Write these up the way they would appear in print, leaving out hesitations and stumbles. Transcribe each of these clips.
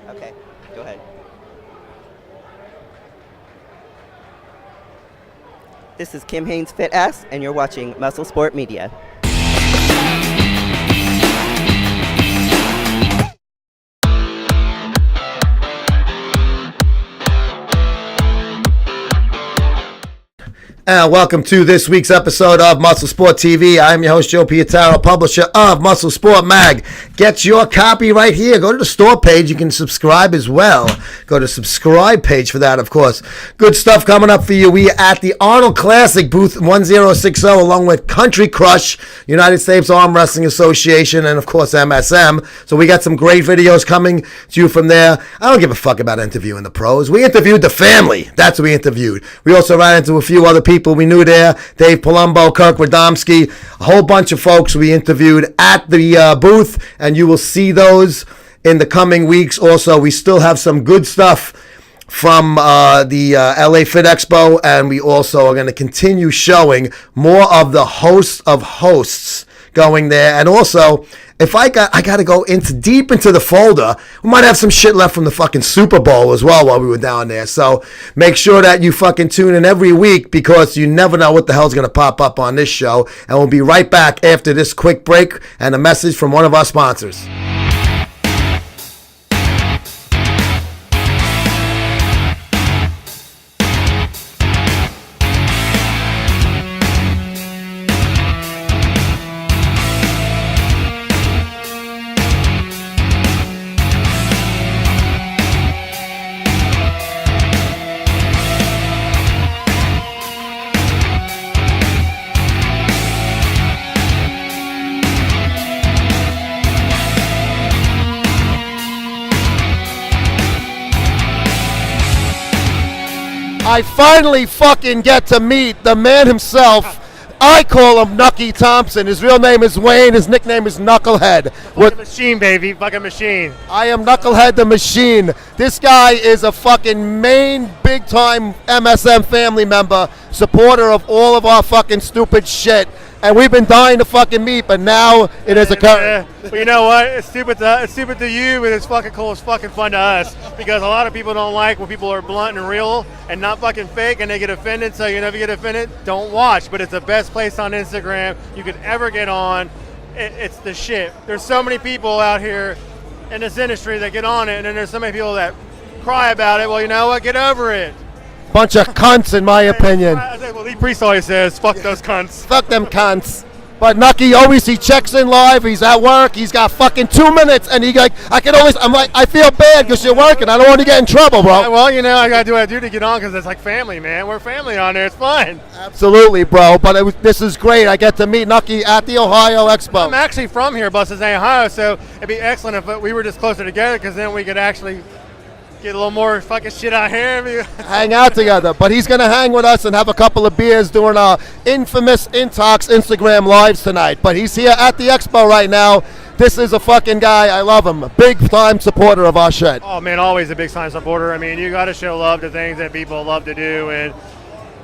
Okay, go ahead. This is Kim Haynes Fit Ass, and you're watching Muscle Sport Media. And welcome to this week's episode of Muscle Sport TV. I'm your host, Joe Pietaro, publisher of Muscle Sport Mag. Get your copy right here. Go to the store page. You can subscribe as well. Go to the subscribe page for that, of course. Good stuff coming up for you. We are at the Arnold Classic, booth 1060, along with Country Crush, United States Arm Wrestling Association, and, of course, MSM. So we got some great videos coming to you from there. I don't give a fuck about interviewing the pros. We interviewed the family. That's what we interviewed. We also ran into a few other people we knew there. Dave Palumbo, Kirk Radomski, a whole bunch of folks we interviewed at the booth, and you will see those in the coming weeks. Also, we still have some good stuff from the LA Fit Expo, and we also are going to continue showing more of the hosts of hosts going there. And also, if I got to go deep into the folder. We might have some shit left from the fucking Super Bowl as well while we were down there. So make sure that you fucking tune in every week, because you never know what the hell's going to pop up on this show. And we'll be right back after this quick break and a message from one of our sponsors. I finally fucking get to meet the man himself. I call him Nucky Thompson. His real name is Wayne. His nickname is Nuclhed. Fucking machine, baby. Fucking machine. I am Nuclhed the Machine. This guy is a fucking main big-time MSM family member, supporter of all of our fucking stupid shit. And we've been dying to fucking meet, but now it has occurred. Well, you know what? It's stupid to you, but it's fucking cool. It's fucking fun to us, because a lot of people don't like when people are blunt and real and not fucking fake, and they get offended. So you know, if you get offended, don't watch. But it's the best place on Instagram you could ever get on. It's the shit. There's so many people out here in this industry that get on it, and then there's so many people that cry about it. Well, you know what? Get over it. Bunch of cunts, in my opinion. Well, Lee Priest always says, fuck those cunts. Fuck them cunts. But Nucky he checks in live. He's at work. He's got fucking 2 minutes, and I'm like, I feel bad because you're working. I don't want to get in trouble, bro. Well, you know, I gotta do what I do to get on, because it's like family, man. We're family on there. It's fun. Absolutely, bro. But this is great. I get to meet Nucky at the Ohio Expo. I'm actually from here, Buses, Ohio, so it'd be excellent if we were just closer together, because then we could actually get a little more fucking shit out here. Hang out together. But he's going to hang with us and have a couple of beers during our infamous Intox Instagram lives tonight. But he's here at the Expo right now. This is a fucking guy. I love him. A big-time supporter of our shit. Oh, man, always a big-time supporter. I mean, you got to show love to things that people love to do, and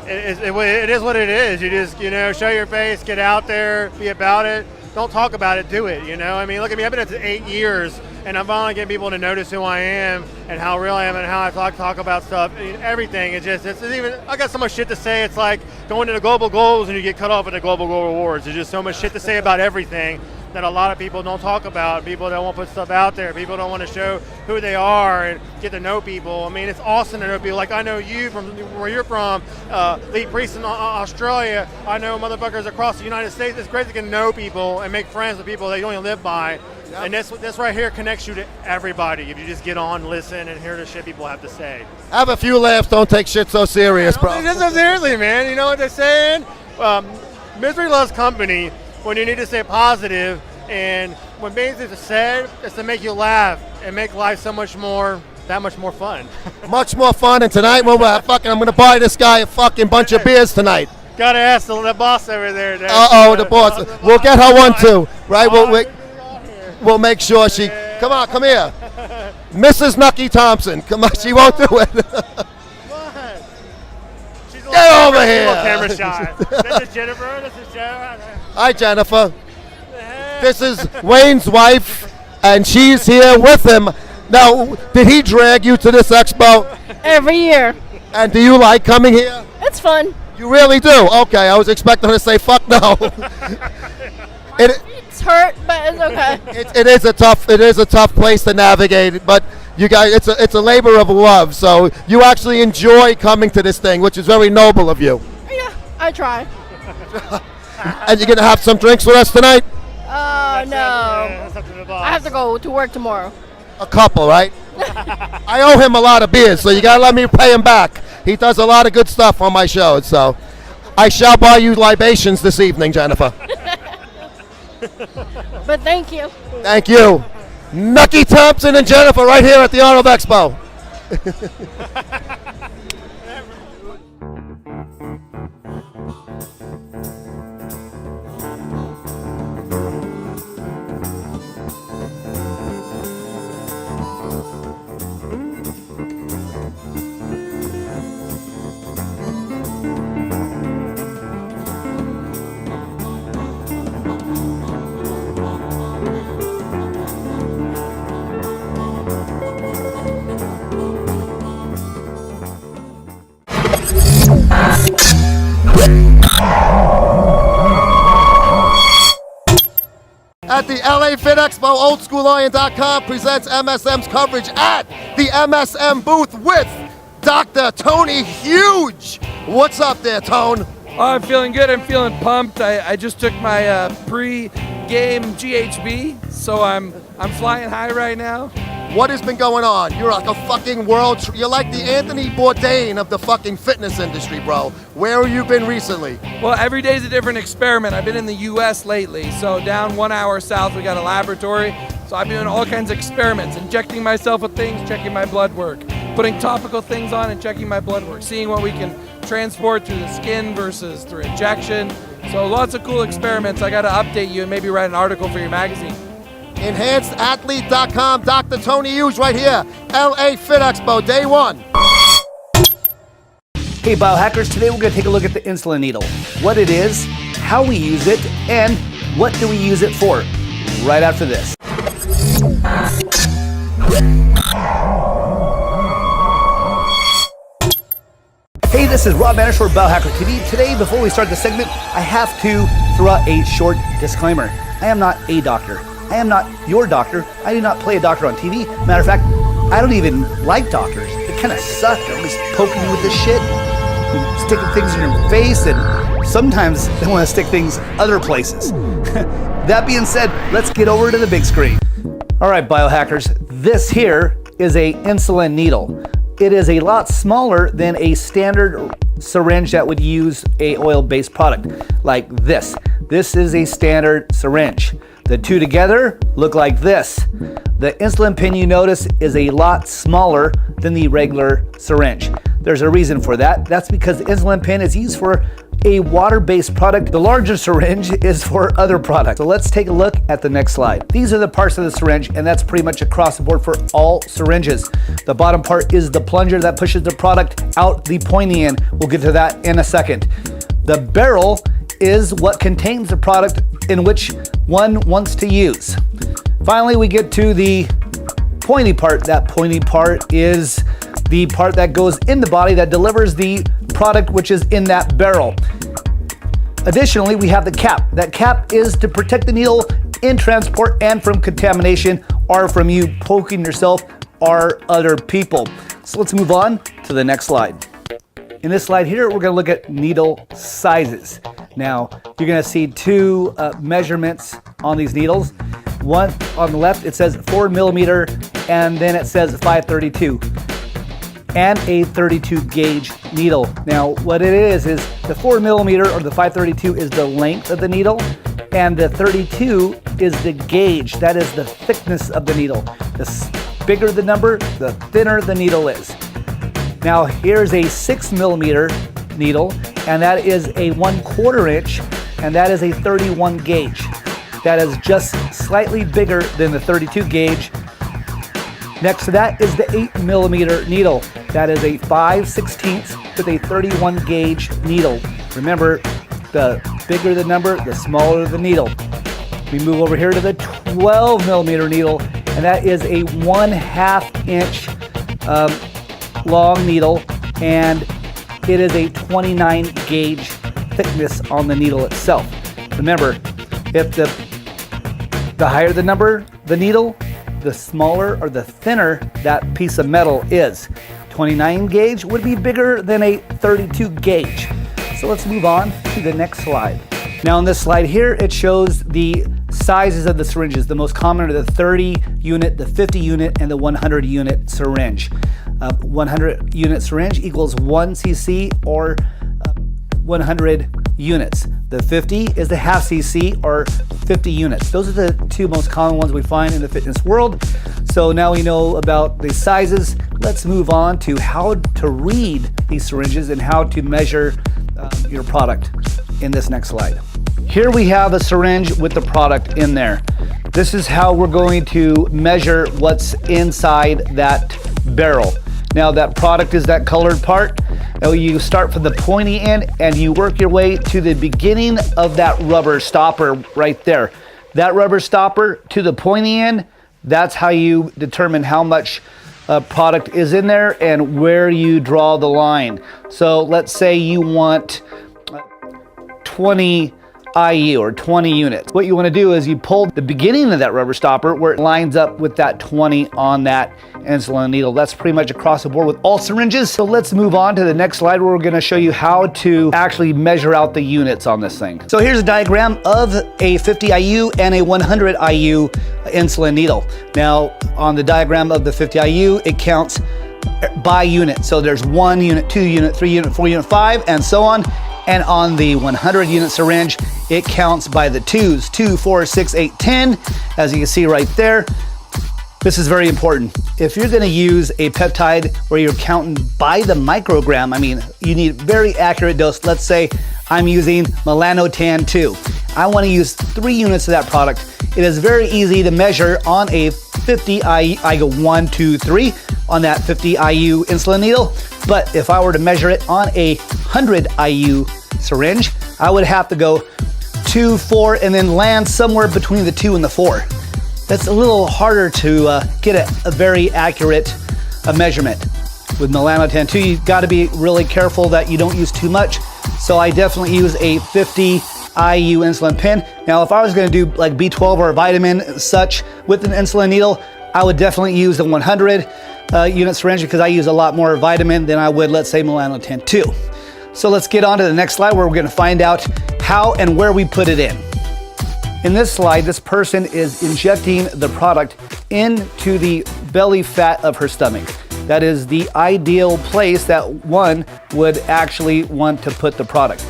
it is what it is. You just, you know, show your face, get out there, be about it. Don't talk about it, do it, you know? I mean, look at me. I've been at it 8 years, and I'm finally getting people to notice who I am and how real I am and how I talk about stuff. I mean, everything. It's even, I got so much shit to say. It's like going to the global goals and you get cut off at the global goal rewards. There's just so much shit to say about everything that a lot of people don't talk about. People don't want to put stuff out there. People don't want to show who they are and get to know people. I mean, it's awesome to know people. Like, I know you from where you're from, Lee Priest in Australia. I know motherfuckers across the United States. It's great to get to know people and make friends with people that you only live by. Yep. And this right here connects you to everybody if you just get on, listen, and hear the shit people have to say. Have a few laughs. Don't take shit so serious, bro. Take it so seriously, man. You know what they're saying? Misery loves company. When you need to stay positive, and when things are said, it's to make you laugh and make life that much more fun. Much more fun, and tonight I'm going to buy this guy a fucking bunch of beers tonight. Gotta ask the boss over there. The boss. We'll get her one too, right? We'll make sure she. Come here. Mrs. Nucky Thompson. Come on, she won't do it. Get over here. Camera shot. This is Jennifer. This is Joe. Hi, Jennifer. This is Wayne's wife, and she's here with him. Now, did he drag you to this expo? Every year. And do you like coming here? It's fun. You really do? Okay, I was expecting her to say fuck no. It's hurt, but it's okay. It is a tough place to navigate, but you guys, it's a labor of love. So you actually enjoy coming to this thing, which is very noble of you. Yeah, I try. And you're gonna have some drinks with us tonight? No. I have to go to work tomorrow. A couple, right? I owe him a lot of beers, so you gotta let me pay him back. He does a lot of good stuff on my show, so I shall buy you libations this evening, Jennifer. But thank you. Thank you. Nucky Thompson and Jennifer right here at the Arnold Expo. At the LA Fit Expo, OldSchoolIron.com presents MSM's coverage at the MSM booth with Dr. Tony Huge. What's up there, Tone? Oh, I'm feeling good. I'm feeling pumped. I just took my pre-game GHB, so I'm flying high right now. What has been going on? You're like a fucking you're like the Anthony Bourdain of the fucking fitness industry, bro. Where have you been recently? Well, every day's a different experiment. I've been in the U.S. lately, so down 1 hour south we got a laboratory. So I've been doing all kinds of experiments, injecting myself with things, checking my blood work, putting topical things on and checking my blood work, seeing what we can transport through the skin versus through injection. So lots of cool experiments. I got to update you and maybe write an article for your magazine. EnhancedAthlete.com, Dr. Tony Hughes right here. LA Fit Expo, day one. Hey biohackers, today we're going to take a look at the insulin needle. What it is, how we use it, and what do we use it for? Right after this. Hey, this is Rob Manish for Biohacker TV. Today, before we start the segment, I have to throw out a short disclaimer. I am not a doctor. I am not your doctor. I do not play a doctor on TV. Matter of fact, I don't even like doctors. They kind of suck. They're always poking you with this shit, sticking things in your face, and sometimes they want to stick things other places. That being said, let's get over to the big screen. All right, biohackers, this here is a insulin needle. It is a lot smaller than a standard syringe that would use a oil-based product like this. This is a standard syringe. The two together look like this. The insulin pen, you notice, is a lot smaller than the regular syringe. There's a reason for that. That's because the insulin pen is used for a water-based product. The larger syringe is for other products. So let's take a look at the next slide. These are the parts of the syringe, and that's pretty much across the board for all syringes. The bottom part is the plunger that pushes the product out the pointy end. We'll get to that in a second. The barrel is what contains the product in which one wants to use. Finally, we get to the pointy part. That pointy part is the part that goes in the body that delivers the product which is in that barrel. Additionally, we have the cap. That cap is to protect the needle in transport and from contamination or from you poking yourself or other people. So let's move on to the next slide. In this slide here, we're going to look at needle sizes. Now, you're going to see two measurements on these needles. One on the left, it says 4 millimeter, and then it says 532, and a 32 gauge needle. Now, what it is the 4 millimeter or the 532 is the length of the needle, and the 32 is the gauge. That is the thickness of the needle. The bigger the number, the thinner the needle is. Now here's a 6 millimeter needle, and that is a 1/4 inch, and that is a 31 gauge. That is just slightly bigger than the 32 gauge. Next to that is the 8 millimeter needle. That is a 5/16 with a 31 gauge needle. Remember, the bigger the number, the smaller the needle. We move over here to the 12 millimeter needle, and that is a 1/2 inch long needle, and it is a 29 gauge thickness on the needle itself. Remember, if the higher the number, the needle, the smaller or the thinner that piece of metal is. 29 gauge would be bigger than a 32 gauge. So let's move on to the next slide. Now on this slide here, it shows the sizes of the syringes. The most common are the 30 unit, the 50 unit, and the 100 unit syringe. 100 unit syringe equals 1 cc or 100 units. The 50 is the half cc or 50 units. Those are the two most common ones we find in the fitness world. So now we know about the sizes. Let's move on to how to read these syringes and how to measure your product in this next slide. Here we have a syringe with the product in there. This is how we're going to measure what's inside that barrel. Now that product is that colored part. Now you start from the pointy end and you work your way to the beginning of that rubber stopper right there. That rubber stopper to the pointy end, that's how you determine how much product is in there and where you draw the line. So let's say you want 20 IU or 20 units. What you want to do is you pull the beginning of that rubber stopper where it lines up with that 20 on that insulin needle. That's pretty much across the board with all syringes. So let's move on to the next slide where we're going to show you how to actually measure out the units on this thing. So here's a diagram of a 50 IU and a 100 IU insulin needle. Now on the diagram of the 50 IU, it counts by unit. So there's 1 unit, 2 unit, 3 unit, 4 unit, 5, and so on. And on the 100 unit syringe, it counts by the 2s, 2, 4, 6, 8, 10, as you can see right there. This is very important. If you're gonna use a peptide where you're counting by the microgram, I mean, you need very accurate dose. Let's say I'm using melanotan 2. I wanna use 3 units of that product. It is very easy to measure on a 50 IU. I go 1, 2, 3 on that 50 IU insulin needle. But if I were to measure it on a 100 IU syringe, I would have to go 2, 4, and then land somewhere between the 2 and the 4. That's a little harder to get a very accurate measurement. With melanotan 2, you've got to be really careful that you don't use too much. So I definitely use a 50 IU insulin pen. Now, if I was going to do like B12 or a vitamin such with an insulin needle, I would definitely use the 100 unit syringe because I use a lot more vitamin than I would, let's say, melanotan 2. So let's get on to the next slide where we're going to find out how and where we put it in. In this slide, this person is injecting the product into the belly fat of her stomach. That is the ideal place that one would actually want to put the product.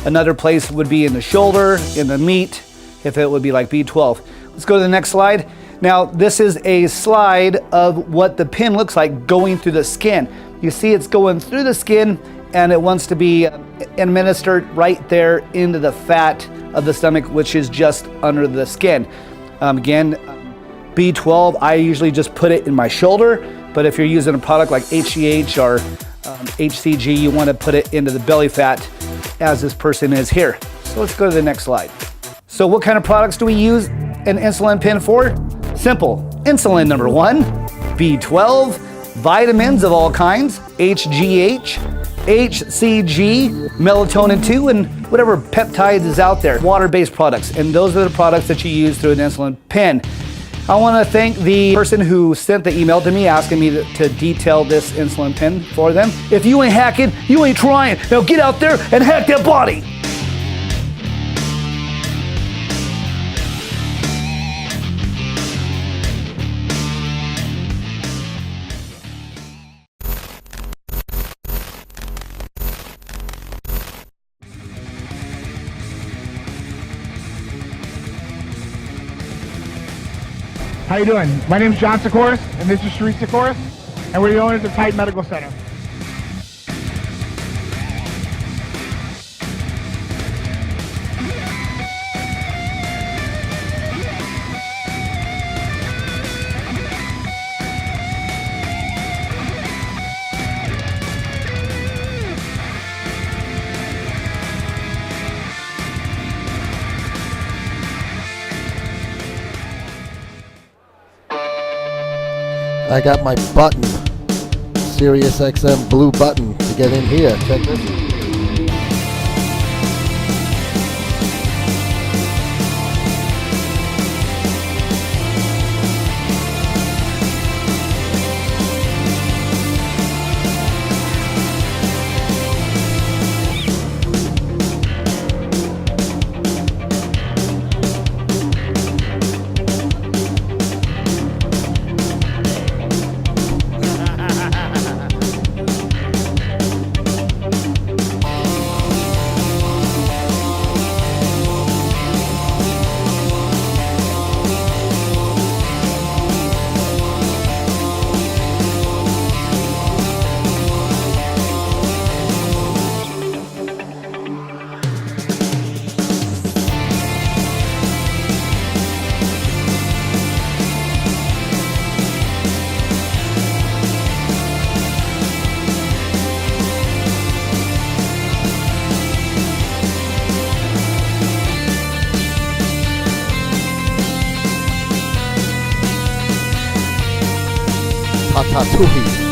Another place would be in the shoulder, in the meat, if it would be like B12. Let's go to the next slide. Now, this is a slide of what the pin looks like going through the skin. You see it's going through the skin and it wants to be administered right there into the fat of the stomach, which is just under the skin. Again, B12, I usually just put it in my shoulder, but if you're using a product like HGH or HCG, you want to put it into the belly fat as this person is here. So let's go to the next slide. So what kind of products do we use an insulin pen for? Simple. Insulin number 1, B12, vitamins of all kinds, HGH, HCG, melatonin 2, and whatever peptides is out there, water-based products. And those are the products that you use through an insulin pen. I want to thank the person who sent the email to me asking me to detail this insulin pen for them. If you ain't hacking, you ain't trying. Now get out there and hack that body. How you doing? My name is John Sikoris, and this is Sharif Sikoris, and we're the owners of Titan Medical Center. I got my button, Sirius XM blue button to get in here. Check this. Ratatouille.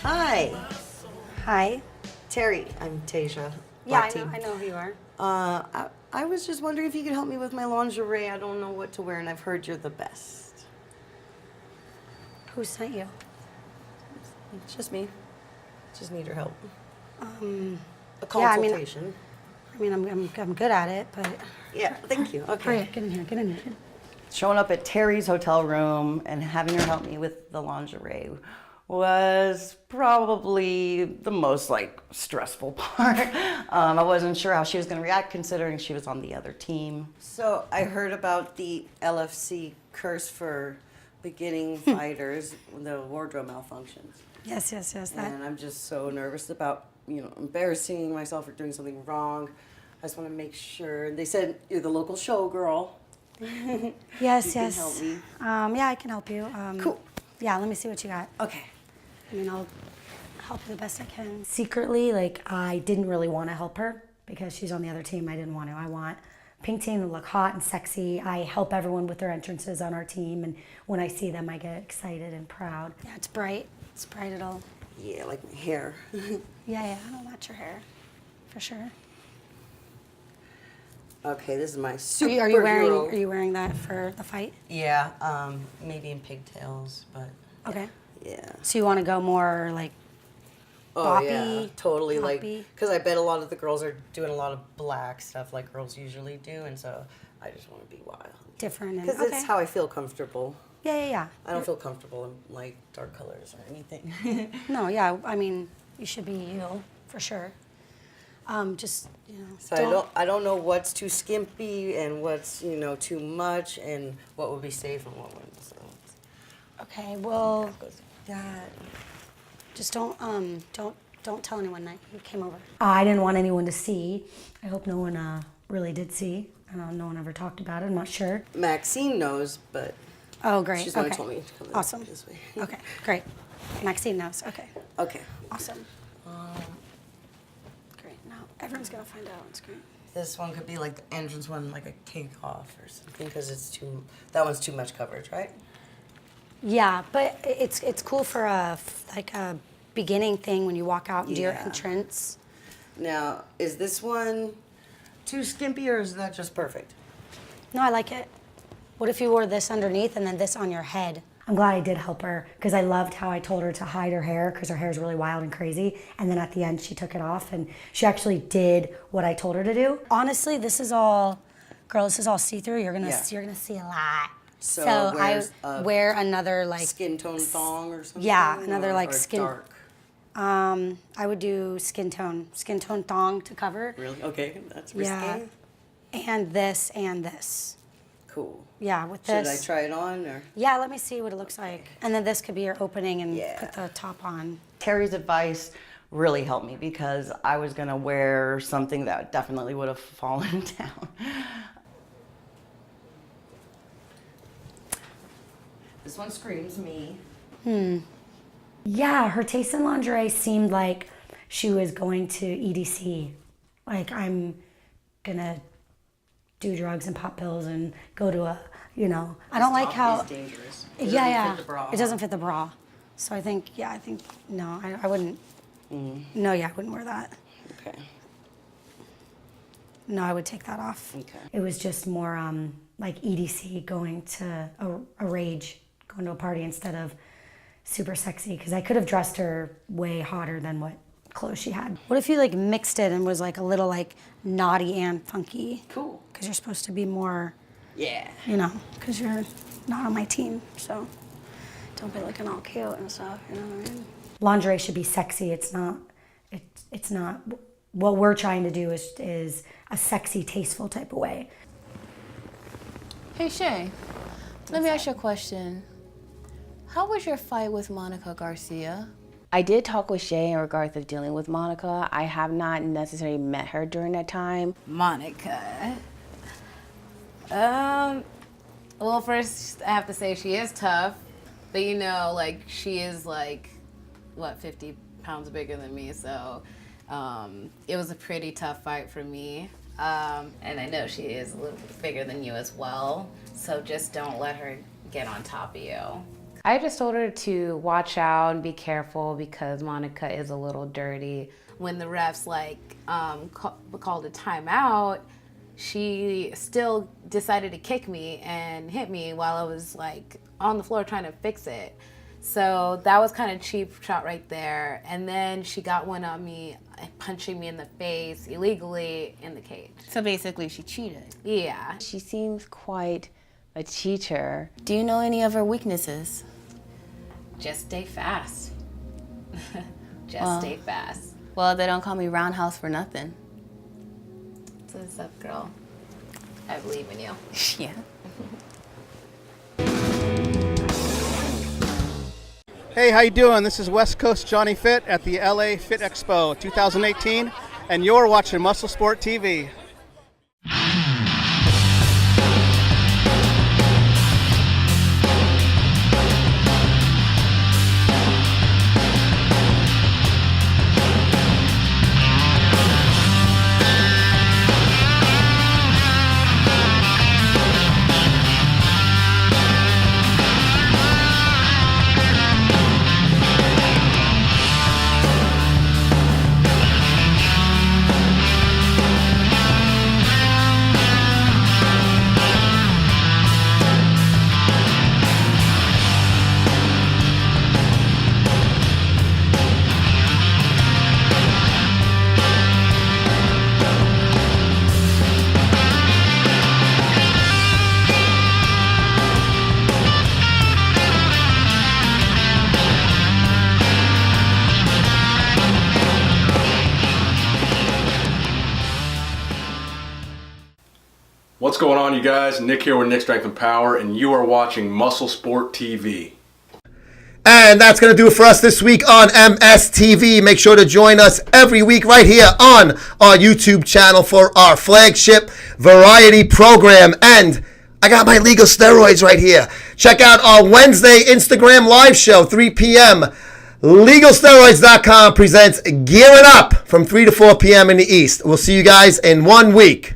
Hi. Hi. Terry. I'm Tasia. Yeah, I know who you are. I was just wondering if you could help me with my lingerie. I don't know what to wear, and I've heard you're the best. Who sent you? It's just me. Just need your help. A Yeah, consultation. I'm good at it, but Yeah, thank you. Okay. hurry up, get in here, get in here. Showing up at Terry's hotel room and having her help me with the lingerie. was probably the most like stressful part. I wasn't sure how she was going to react considering she was on the other team. So I heard about the LFC curse for beginning fighters, the wardrobe malfunctions. Yes. And I'm just so nervous about, embarrassing myself or doing something wrong. I just want to make sure. They said you're the local showgirl. Yes. You can help me. Yeah, I can help you. Cool. Yeah, let me see what you got. Okay. I mean, I'll help you the best I can. Secretly, like, I didn't really want to help her because she's on the other team. I didn't want to. I want pink team to look hot and sexy. I help everyone with their entrances on our team, and when I see them, I get excited and proud. Yeah, it's bright. It's bright at all. Yeah, like my hair. Yeah, I'll match your hair, for sure. Okay, this is my superhero. Are you wearing that for the fight? Yeah, maybe in pigtails, but Okay. Yeah. So you want to go more like Oh boppy, yeah, totally. poppy? Like, because I bet a lot of the girls are doing a lot of black stuff like girls usually do, and so I just want to be wild. Different. Because Okay. it's how I feel comfortable. Yeah. I don't feel comfortable in like dark colors or anything. No, yeah. I mean, you should be you for sure. Just So I don't know what's too skimpy and what's too much and what would be safe and what wouldn't. So. Okay. Well, that. Just don't tell anyone that you came over. I didn't want anyone to see. I hope no one really did see. I don't know, no one ever talked about it. I'm not sure. Maxine knows, but oh, great. she's the one who told me to come awesome. this way. Okay, great. Maxine knows. Okay. Okay. Awesome. Great. Now everyone's gonna find out. It's great. This one could be like the entrance one, like a takeoff or something, because that one's too much coverage, right? Yeah, but it's cool for a beginning thing when you walk out into your entrance. Now, is this one too skimpy or is that just perfect? No, I like it. What if you wore this underneath and then this on your head? I'm glad I did help her because I loved how I told her to hide her hair because her hair is really wild and crazy. And then at the end, she took it off and she actually did what I told her to do. Honestly, this is all see-through. You're gonna see a lot. So I wear another like skin tone thong or something. Yeah, another like or skin. Dark. I would do skin tone thong to cover. Really? Okay, that's risque. Yeah, and this. Cool. Yeah, with Should this. I try it on or? Yeah, let me see what it looks like. And then this could be your opening and put the top on. Terry's advice really helped me because I was gonna wear something that definitely would have fallen down. This one screams me. Yeah, her taste in lingerie seemed like she was going to EDC. Like, I'm gonna do drugs and pop pills and go to a, I don't like how. It's dangerous. Yeah. Fit the bra. It doesn't fit the bra. So I think, no, I wouldn't. No, I wouldn't wear that. Okay. No, I would take that off. Okay. It was just more like EDC, going to a rage, going to a party instead of super sexy, because I could have dressed her way hotter than what clothes she had. What if you like mixed it and was like a little like naughty and funky? Cool. Because you're supposed to be more, Yeah. because you're not on my team, so don't be looking all cute and stuff, you know what I mean? Lingerie should be sexy. It's not, what we're trying to do is a sexy, tasteful type of way. Hey Shay, let me ask you a question. How was your fight with Monica Garcia? I did talk with Shay in regards to dealing with Monica. I have not necessarily met her during that time. Monica. Well, first I have to say she is tough, but she is 50 pounds bigger than me, so it was a pretty tough fight for me. And I know she is a little bit bigger than you as well, so just don't let her get on top of you. I just told her to watch out and be careful because Monica is a little dirty. When the refs called a timeout, she still decided to kick me and hit me while I was on the floor trying to fix it. So that was kind of cheap shot right there. And then she got one on me, punching me in the face illegally in the cage. So basically she cheated. Yeah. She seems quite a cheater. Do you know any of her weaknesses? Just stay fast. Just stay fast. Well, they don't call me Roundhouse for nothing. So what's up, girl? I believe in you. Yeah. Hey, how you doing? This is West Coast Johnny Fit at the LA Fit Expo 2018, and you're watching Muscle Sport TV. What's going on, you guys? Nick here with Nick Strength and Power, and you are watching Muscle Sport TV. And that's going to do it for us this week on MSTV. Make sure to join us every week right here on our YouTube channel for our flagship variety program. And I got my legal steroids right here. Check out our Wednesday Instagram live show, 3 p.m. LegalSteroids.com presents Gearing Up from 3 to 4 p.m. in the East. We'll see you guys in 1 week.